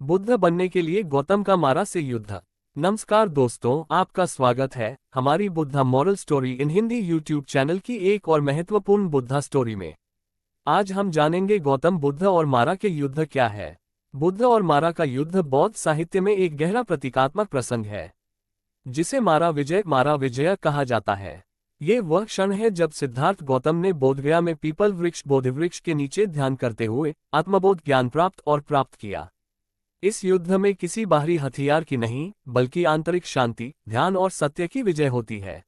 बुद्ध बनने के लिए गौतम का मारा से युद्ध। नमस्कार दोस्तों, आपका स्वागत है हमारी Buddha moral story in Hindi YouTube channel की एक और महत्वपूर्ण बुद्धा स्टोरी में। आज हम जानेंगे गौतम बुद्ध और मारा के युद्ध क्या है। बुद्ध और मारा का युद्ध बौद्ध साहित्य में एक गहरा प्रतीकात्मक प्रसंग है, जिसे मारा विजय कहा जाता है। ये वह क्षण है जब सिद्धार्थ गौतम ने बोधगया में पीपल वृक्ष बोधिवृक्ष के नीचे ध्यान करते हुए आत्मबोध ज्ञान प्राप्त किया। इस युद्ध में किसी बाहरी हथियार की नहीं, बल्कि आंतरिक शांति, ध्यान और सत्य की विजय होती है।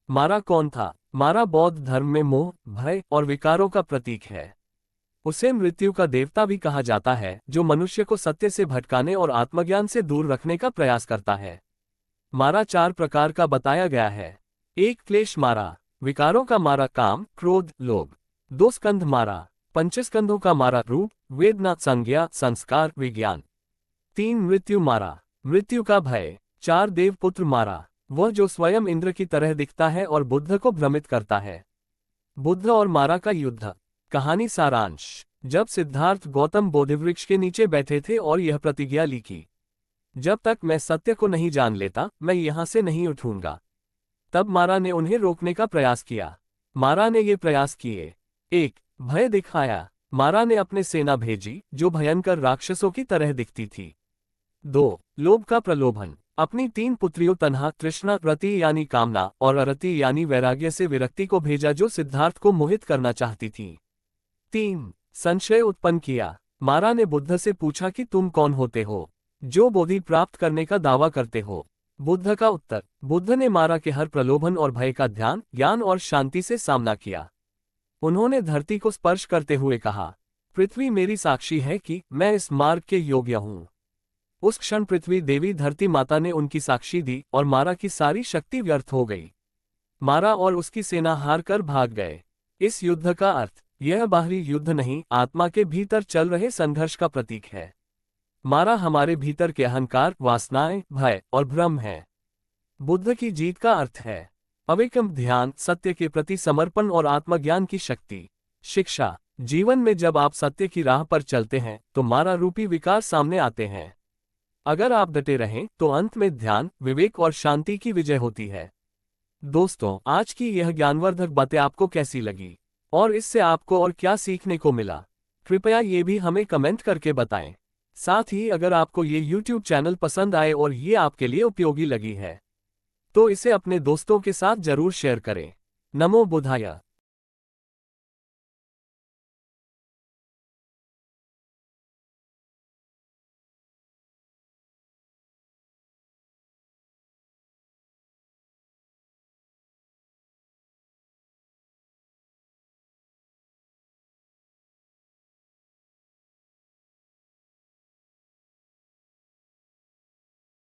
मारा कौन था? मारा बौद्ध धर्म में मोह, भय और विकारों का प्रतीक है। उसे मृत्यु का देवता भी कहा जाता है, जो मनुष्य को सत्य से भटकाने और आत्मज्ञान से दूर रखने का प्रयास करता है। मारा 4 प्रकार का बताया गया है। 1 क्लेश मारा, विकारों का मारा काम, क्रोध, लोभ। 2 स्कंध मारा, पंचस्कंधों का मारा रूप, वेदना, संज्ञा, संस्कार, विज्ञान। 3 मृत्यु मारा, मृत्यु का भय। 4 देवपुत्र मारा, वह जो स्वयं इंद्र की तरह दिखता है और बुद्ध को भ्रमित करता है। बुद्ध और मारा का युद्ध। कहानी सारांश। जब सिद्धार्थ गौतम बोधिवृक्ष के नीचे बैठे थे और यह प्रतिज्ञा ली कि जब तक मैं सत्य को नहीं जान लेता, मैं यहां से नहीं उठूंगा, तब मारा ने उन्हें रोकने का प्रयास किया। मारा ने ये प्रयास किए। 1 भय दिखाया, मारा ने अपने सेना भेजी जो भयंकर राक्षसों की तरह दिखती थी। 2 लोभ का प्रलोभन, अपनी 3 पुत्रियों तन्हा, तृष्णा, रति यानी कामना और अरति यानी वैराग्य से विरक्ति को भेजा, जो सिद्धार्थ को मोहित करना चाहती थी। 3 संशय उत्पन्न किया, मारा ने बुद्ध से पूछा कि तुम कौन होते हो, जो बोधि प्राप्त करने का दावा करते हो। बुद्ध का उत्तर। बुद्ध ने मारा के हर प्रलोभन और भय का ध्यान, ज्ञान और शांति से सामना किया। उन्होंने धरती को स्पर्श करते हुए कहा, पृथ्वी मेरी साक्षी है कि मैं इस मार्ग के योग्य हूं। उस क्षण पृथ्वी देवी धरती माता ने उनकी साक्षी दी और मारा की सारी शक्ति व्यर्थ हो गई। मारा और उसकी सेना हार कर भाग गए। इस युद्ध का अर्थ यह बाहरी युद्ध नहीं, आत्मा के भीतर चल रहे संघर्ष का प्रतीक है। मारा हमारे भीतर के अहंकार, वासनाएं, भय और भ्रम है। बुद्ध की जीत का अर्थ है अविकल्प ध्यान, सत्य के प्रति समर्पण और आत्मज्ञान की शक्ति। शिक्षा। जीवन में जब आप सत्य की राह पर चलते हैं तो मारा रूपी विकार सामने आते हैं। अगर आप डटे रहें तो अंत में ध्यान, विवेक और शांति की विजय होती है। दोस्तों, आज की यह ज्ञानवर्धक बातें आपको कैसी लगी और इससे आपको और क्या सीखने को मिला, कृपया ये भी हमें कमेंट करके बताएं। साथ ही अगर आपको ये YouTube चैनल पसंद आए और ये आपके लिए उपयोगी लगी है, तो इसे अपने दोस्तों के साथ जरूर शेयर करें। नमो बुद्धाय।